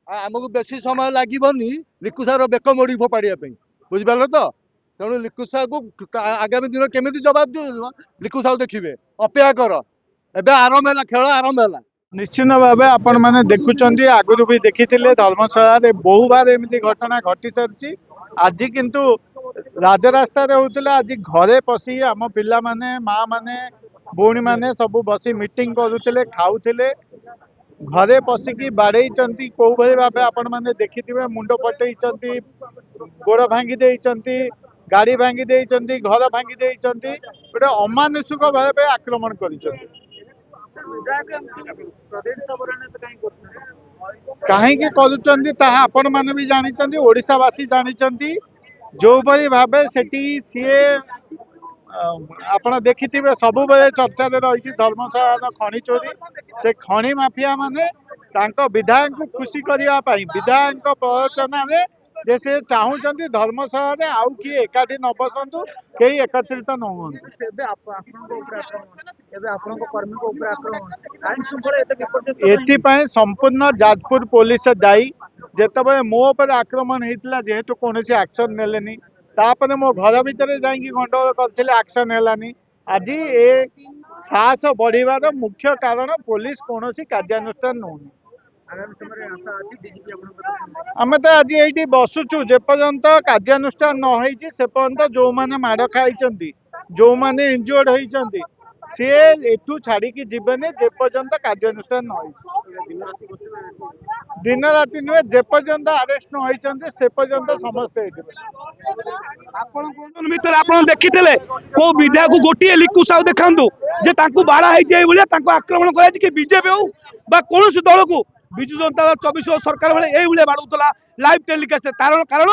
आमको बेसी समय लगभग लिकुसार बेक मोड़ी फोपाड़ा बुझिपार तो तेणु लिकुसा को आगामी दिन केमी जवाब दियो लिकुसा देखिए अपेक्षा कर एबे आरंभ है खेल आरंभ है। निश्चित भाव आपण मैंने देखुं आगुरी भी देखी धर्मशाला बहु बार एमती घटना घटी सारी आज किंतु राजरास्त होता आज घरे पशि आम पिला माने माँ माने भौणी मैंने सब बसी मीटिंग करुले खाऊले घरे पशिकी बाड़े कौ भाव आपण मैंने देखिथे मुंड पटे गोड़ भांगी गाड़ी भांगी घर भांगी गोटे अमानुषिक भाव आक्रमण कर कहीं आपण मैंने भी जानते ओडावासी जानते जो भाई भाव से सी आपण देखिथे सब चर्चा रही धर्मशाला खनि चोरी से खनि माफिया माने विधायक को खुशी करने विधायक प्ररोचना जे से चाहूँ धर्मशाला आउ किए एकाठी न बसतु कई एकत्रित न हूँ संपूर्ण जाजपुर पुलिस दायी जिते मो पर आक्रमण होता जेहेतु कौन एक्शन नेलेनी तापर मो घर भितर जाकि गंडगोल करते एक्शन है आज ए साहस बढ़िवार मुख्य कारण पुलिस कौन कार्यानुष्ठान नौ आम तो आज ये बसुचु जेपर्यंत कार्यानुष्ठान न से पर्यंत जो मैंने माड़ खाई जो मैंने इंजुर्ड होती सी एठू छाड़ी जीवने जेपर्यंत कार्यानुष्ठान न दिन राति नुहे जेपर्यंत अरेस्ट न होती से पर्यंत समस्ते देखिए को विधायक को गोटे लिखु साहू देखा बाड़ा आक्रमण कर बीजेपी हो कौन दल को विजु जनता 24 सरकार बेले बाड़ूला लाइव टेलीकास्ट तार कारण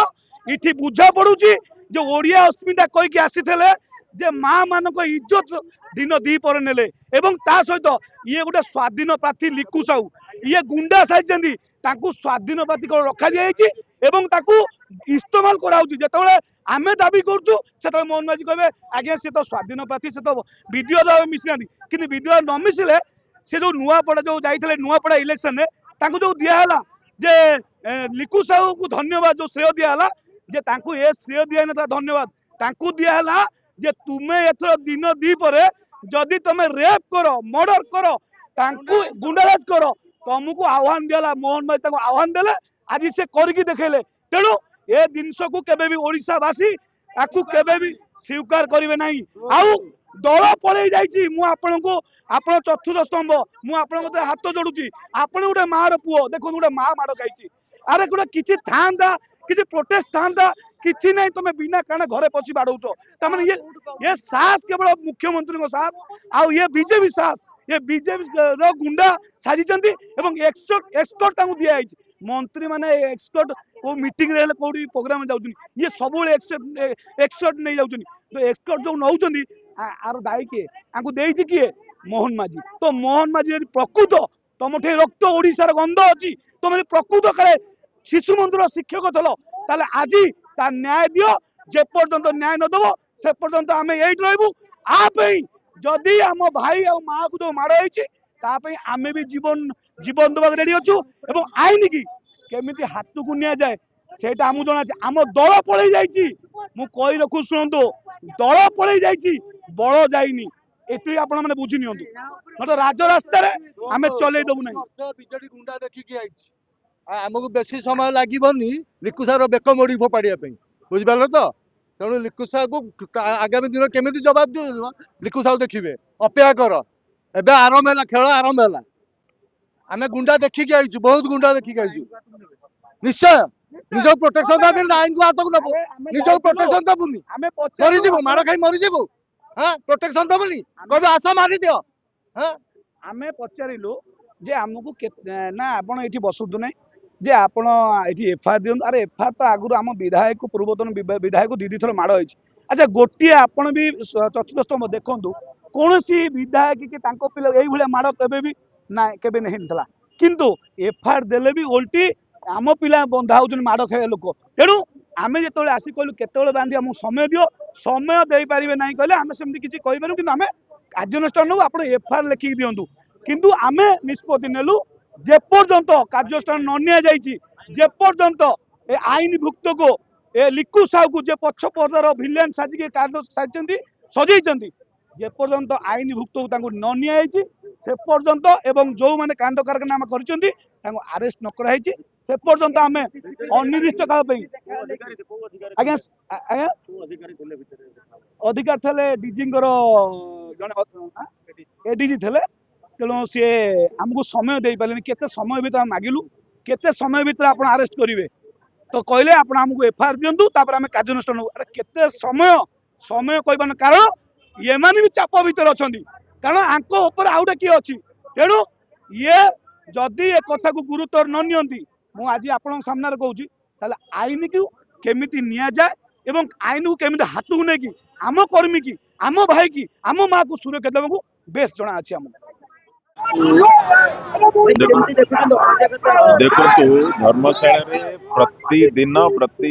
ये बुझा पड़ू जो ओडिया अस्मिता कहीकि आसी जे माँ मान इज्जत दिन दीपर नेले सहित ये गोटे स्वाधीन प्रार्थी लिखु साहू ये गुंडा साइज स्वाधीन प्रार्थी को रखा जाए इस्तेमाल कराते आम दाबी करुँ मोहन माझी कहे आज्ञा सी तो स्वाधीन प्रार्थी से तो विडीओ मिसी ना कि विडीओ न मिसिले से जो नुआपड़ा जो जाते नुआपड़ा इलेक्शन में जो दिहला जे लिखु साहू को धन्यवाद जो श्रेय दिहला जे ए श्रेय दिया ना धन्यवाद दिहला जे तुमे एथर दिन दीपर जदि तुम रेप कर मर्डर कर गुंडाराज कर तुमको आह्वान दिहला मोहन माझी आह्वान देले आज से करके देखले तेणु ए जिनस को केबे भी ओडिशावासी ताकू केबे भी स्वीकार करेंगे ना आउ दल पलि जाइए मुझे चतुर्थ स्तंभ मुझे हाथ जोड़ुची आपण गोटे मार पुओ देखो गोटे माँ माड़ खाई अरे गोटे किसी था किसी प्रोटेस्ट था किसी ना तुम बिना कारण घरे पशि बाड़ौच तमें ये साहस केवल मुख्यमंत्री साहस आउ ये बीजेपी साहस ये बीजेपी गुंडा साजी एक्सकर्ट दिखाई मंत्री माने एक्सकर्ट को मीटिंग रे कोडी प्रोग्राम जाउछन ये सब एक्सकर्ट नहीं जाउछन तो एक्सकर्ट जो नौछन आर दायी किए आंकु देइछि किए मोहन माझी तो मोहन माझी प्रकृत तुम रक्त ओडिशार गंध अच्छी तुम प्रकृत काले शिशु मंदिर शिक्षक थल ताले आज ता न्याय दियो जे पर्यंत न्याय न दबो से पर्यंत आम ये रहबू जदि आम भाई आ माँ को जो माड़ होती आम भी जीवन जीवन दबा रेडी अच्छु एवं आईन की केमी हाथ को नि जाए से आमको जना आम दल पलि जाई रखु शुणु दल पलि जाई बल जाइनी ये आपण मैंने बुझी नि राजरास्त आम चल दबू ना बीजेडी गुंडा देखिकी आमको बेसी समय लगभग लिकुसार बेक मोड़ी फोपाड़ा बुझिपार तो तेणु लिकुसा को आगामी दिन केमी जवाब दियो लिकुसा देखिए अपेक्षा कर एबे आरंभ है खेल आरंभ है आम गुंडा देखिकी आईचु बहुत गुंडा देखिकी आईचु निश्चय निज प्रोटेक्शन दबी आईन को हाथ को नबू निज प्रोटेक्शन दबुनी मरीजु माड़ खाई मरीजु हाँ प्रोटेक्शन दबुनी कह आस मारी दियो हाँ आम पचारू जे आमको ना आप बसतु ना जे आपण ये एफआईआर दिखाँ अरे एफआईआर तो आगुरी आम विधायक पूर्वतन विधायक दीदी थर माड़ होती अच्छा गोटे आपण भी चतुर्थ स्तंभ देखूँ कौन विधायक कि पिला ये माड़ के ना के नहीं किंतु एफआईआर देले भी ओल्टी आम पिला बंधा हो माड़ खाଇବା लोक तेणु आम जो आसी कहलु केतବେଳେ बांधी आम समय दियो समय दे पारे ना कहले आम सेमती किसी कहीपर कि आम कार्यानुष्ठान नौ आप एफआईआर लिखिक दिंतु किंतु आम निष्पत्ति नेलु যে পর্যন্ত କାର୍ଯ୍ୟାନୁଷ୍ଠାନ ନ ନିଆଯାଇଛି, ଯେ ପର୍ଯ୍ୟନ୍ତ ଏ ଆଇନଭୁକ୍ତକୁ ଏ ଲିକୁ ସାହୁକୁ ଯେ ପଛ ପଦର ଭିଲିଆନ ସାଜିକି ସାଜିଛନ୍ତି ସଜେଇଛନ୍ତି, ଯେ ପର୍ଯ୍ୟନ୍ତ ଆଇନଭୁକ୍ତକୁ ତାଙ୍କୁ ନ ନିଆଯାଇଛି ସେ ପର୍ଯ୍ୟନ୍ତ ଏବଂ ଯେଉଁମାନେ କାଣ୍ଡ କାରଖାନା କରିଛନ୍ତି ତାଙ୍କୁ ଆରେଷ୍ଟ ନ କରାଯାଇଛି ସେ ପର୍ଯ୍ୟନ୍ତ ଆମେ ଅନିର୍ଦ୍ଦିଷ୍ଟ କାଳ ପାଇଁ ଆଜ୍ଞା ଆଜ୍ଞା ଅଧିକାର ଥିଲେ ଡିଜିଙ୍କର ଜଣେ ଏଡିଜି ଥିଲେ। ତେଣୁ ସିଏ ଆମକୁ ସମୟ ଦେଇପାରିଲେନି, କେତେ ସମୟ ଭିତରେ ଆମେ ମାଗିଲୁ କେତେ ସମୟ ଭିତରେ ଆପଣ ଆରେଷ୍ଟ କରିବେ, ତ କହିଲେ ଆପଣ ଆମକୁ ଏଫଆଇଆର ଦିଅନ୍ତୁ ତାପରେ ଆମେ କାର୍ଯ୍ୟାନୁଷ୍ଠାନ ନେବୁ। ଆରେ କେତେ ସମୟ ସମୟ କହିବାନି, କାରଣ ଏମାନେ ବି ଚାପ ଭିତରେ ଅଛନ୍ତି, କାରଣ ଆଙ୍କ ଉପରେ ଆଉ ଗୋଟେ କିଏ ଅଛି। ତେଣୁ ଇଏ ଯଦି ଏ କଥାକୁ ଗୁରୁତ୍ୱ ନ ନିଅନ୍ତି, ମୁଁ ଆଜି ଆପଣଙ୍କ ସାମ୍ନାରେ କହୁଛି, ତାହେଲେ ଆଇନକୁ କେମିତି ନିଆଯାଏ ଏବଂ ଆଇନକୁ କେମିତି ହାତକୁ ନେଇକି ଆମ କର୍ମୀ କି ଆମ ଭାଇ କି ଆମ ମାକୁ ସୁରକ୍ଷା ଦେବାକୁ ବେଶ ଜଣା ଅଛି ଆମକୁ। ଦେଖନ୍ତୁ ଧର୍ମଶାଳାରେ ପ୍ରତିଦିନ ପ୍ରତି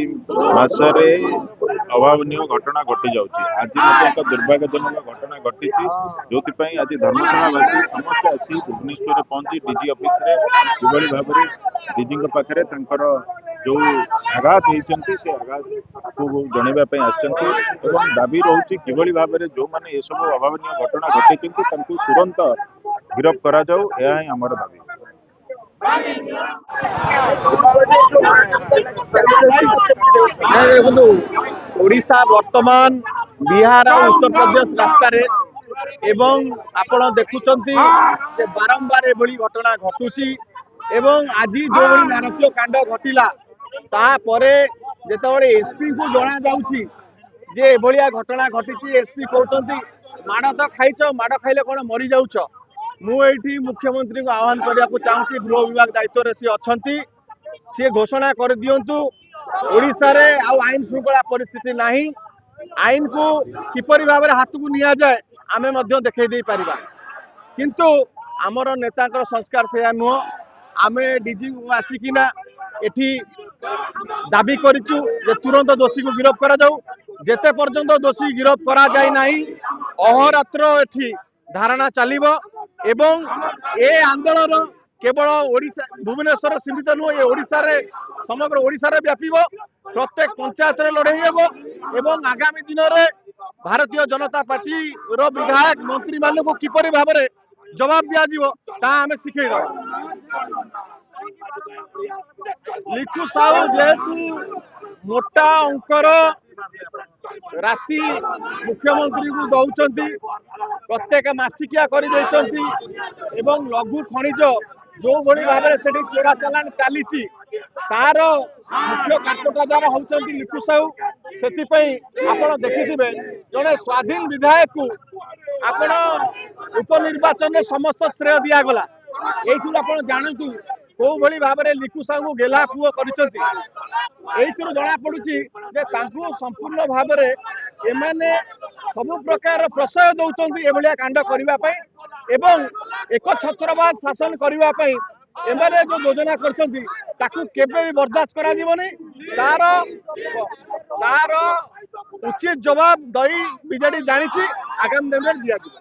ମାସରେ ଅଭାବନୀୟ ଘଟଣା ଘଟି ଯାଉଛି। ଆଜି ମଧ୍ୟ ଏକ ଦୁର୍ଭାଗ୍ୟଜନକ ଘଟଣା ଘଟିଛି, ଯୋଉଥିପାଇଁ ଆଜି ଧର୍ମଶାଳାବାସୀ ସମସ୍ତେ ଆସି ଭୁବନେଶ୍ୱରରେ ପହଞ୍ଚି ଡିଜି ଅଫିସରେ କିଭଳି ଭାବରେ ଡିଜିଙ୍କ ପାଖରେ ତାଙ୍କର ଯୋଉ ଆଘାତ ହେଇଛନ୍ତି ସେ ଆଘାତକୁ ଜଣାଇବା ପାଇଁ ଆସିଛନ୍ତି ଏବଂ ଦାବି ରହୁଛି କିଭଳି ଭାବରେ ଯୋଉମାନେ ଏସବୁ ଅଭାବନୀୟ ଘଟଣା ଘଟିଛନ୍ତି ତାଙ୍କୁ ତୁରନ୍ତ ଗିରଫ କରାଯାଉ, ଏହା ହିଁ ଆମର ଦାବି। ଦେଖନ୍ତୁ ଓଡ଼ିଶା ବର୍ତ୍ତମାନ ବିହାର ଆଉ ଉତ୍ତରପ୍ରଦେଶ ରାସ୍ତାରେ ଏବଂ ଆପଣ ଦେଖୁଛନ୍ତି ଯେ ବାରମ୍ବାର ଏଭଳି ଘଟଣା ଘଟୁଛି ଏବଂ ଆଜି ଯେଉଁଭଳି ନାରକୀୟ କାଣ୍ଡ ଘଟିଲା ତାପରେ ଯେତେବେଳେ ଏସପି କୁ ଜଣାଯାଉଛି ଯେ ଏଭଳିଆ ଘଟଣା ଘଟିଛି, ଏସପି କହୁଛନ୍ତି ମାଡ଼ ତ ଖାଇଛ, ମାଡ଼ ଖାଇଲେ କ'ଣ ମରିଯାଉଛ। ମୁଁ ଏଇଠି ମୁଖ୍ୟମନ୍ତ୍ରୀଙ୍କୁ ଆହ୍ୱାନ କରିବାକୁ ଚାହୁଁଛି, ଗୃହ ବିଭାଗ ଦାୟିତ୍ୱରେ ସିଏ ଅଛନ୍ତି, ସିଏ ଘୋଷଣା କରିଦିଅନ୍ତୁ ଓଡ଼ିଶାରେ ଆଉ ଆଇନ ଶୃଙ୍ଖଳା ପରିସ୍ଥିତି ନାହିଁ, ଆଇନକୁ କିପରି ଭାବରେ ହାତକୁ ନିଆଯାଏ ଆମେ ମଧ୍ୟ ଦେଖେଇ ଦେଇ ପାରିବା। କିନ୍ତୁ ଆମର ନେତାଙ୍କର ସଂସ୍କାର ସେୟା ନୁହଁ। ଆମେ ଡିଜିଙ୍କୁ ଆସିକିନା ଏଠି ଦାବି କରିଛୁ ଯେ ତୁରନ୍ତ ଦୋଷୀକୁ ଗିରଫ କରାଯାଉ। ଯେତେ ପର୍ଯ୍ୟନ୍ତ ଦୋଷୀ ଗିରଫ କରାଯାଇ ନାହିଁ ଅହରାତ୍ର ଏଠି ଧାରଣା ଚାଲିବ ଏବଂ ଏ ଆନ୍ଦୋଳନ କେବଳ ଓଡ଼ିଶା ଭୁବନେଶ୍ୱର ସୀମିତ ନୁହେଁ, ଏ ଓଡ଼ିଶାରେ ସମଗ୍ର ଓଡ଼ିଶାରେ ବ୍ୟାପିବ। ପ୍ରତ୍ୟେକ ପଞ୍ଚାୟତରେ ଲଢ଼େଇ ହେବ ଏବଂ ଆଗାମୀ ଦିନରେ ଭାରତୀୟ ଜନତା ପାର୍ଟିର ବିଧାୟକ ମନ୍ତ୍ରୀ ମାନଙ୍କୁ କିପରି ଭାବରେ ଜବାବ ଦିଆଯିବ ତାହା ଆମେ ଶିଖେଇଦେବା। ଲିକୁ ସାହୁ ଯେହେତୁ ମୋଟା ଅଙ୍କର ରାଶି ମୁଖ୍ୟମନ୍ତ୍ରୀଙ୍କୁ ଦଉଛନ୍ତି, ପ୍ରତ୍ୟେକ ମାସିକିଆ କରିଦେଇଛନ୍ତି ଏବଂ ଲଘୁ ଖଣିଜ ଯୋଉଭଳି ଭାବରେ ସେଠି ଚୋରା ଚାଲାଣ ଚାଲିଛି ତାର ମୁଖ୍ୟ କାଠଟାଦାର ହଉଛନ୍ତି ଲିକୁ ସାହୁ। ସେଥିପାଇଁ ଆପଣ ଦେଖିଥିବେ ଜଣେ ସ୍ୱାଧୀନ ବିଧାୟକକୁ ଆପଣ ଉପନିର୍ବାଚନରେ ସମସ୍ତ ଶ୍ରେୟ ଦିଆଗଲା। ଏଇଥିରୁ ଆପଣ ଜାଣନ୍ତୁ କୋଉଭଳି ଭାବରେ ଲିକୁ ସାହୁଙ୍କୁ ଗେଲା ପୁଅ କରିଛନ୍ତି। ଏଇଥିରୁ ଜଣା ପଡୁଛି ଯେ ତାଙ୍କୁ ସମ୍ପୂର୍ଣ୍ଣ ଭାବରେ ଏମାନେ ସବୁ ପ୍ରକାର ପ୍ରଶ୍ରୟ ଦଉଛନ୍ତି ଏଭଳିଆ କାଣ୍ଡ କରିବା ପାଇଁ ଏବଂ ଏକ ଛତ୍ରବାଦ ଶାସନ କରିବା ପାଇଁ ଏମାନେ ଯୋଉ ଯୋଜନା କରିଛନ୍ତି ତାକୁ କେବେ ବି ବରଦାସ୍ତ କରାଯିବନି। ତାର ଉଚିତ ଜବାବ ଦଇ ବିଜେଡି ଜାଣିଛି, ଆଗାମୀ ଦିନରେ ଦିଆଯିବ।